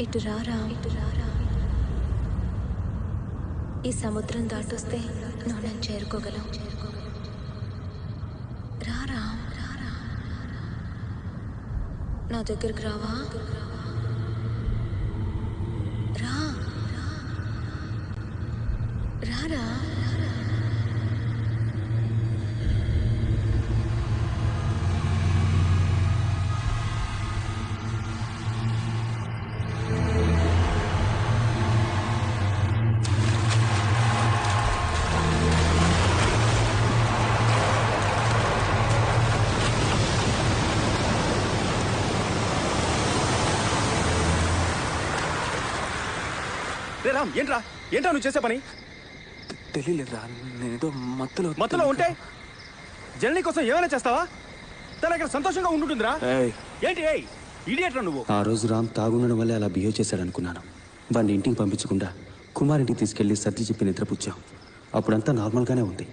ఇటు రారా, ఇటు రారా. ఈ సముద్రం దాటొస్తే నువ్వు నన్ను చేరుకోగలవు. రారా, రారా. నా దగ్గరికి రావా? రా, రారా. రే రామ్, ఏంట్రా ఏంట్రా నువ్వు చేసే పని? తెలియలేదురా, నేనేదో మత్తులో ఉంటే జనని కోసం ఏమైనా చేస్తావా? తన ఇక్కడ సంతోషంగా ఉంటుందిరా. ఏంటి ఇడియట్ రా నువ్వు. ఆ రోజు రామ్ తాగుండడం వల్లే అలా బిహేవ్ చేశాడు అనుకున్నాను. వాడిని ఇంటికి పంపించకుండా కుమార్ ఇంటికి తీసుకెళ్లి సర్ది చెప్పి నిద్రపుచ్చాం. అప్పుడంతా నార్మల్గానే ఉంది.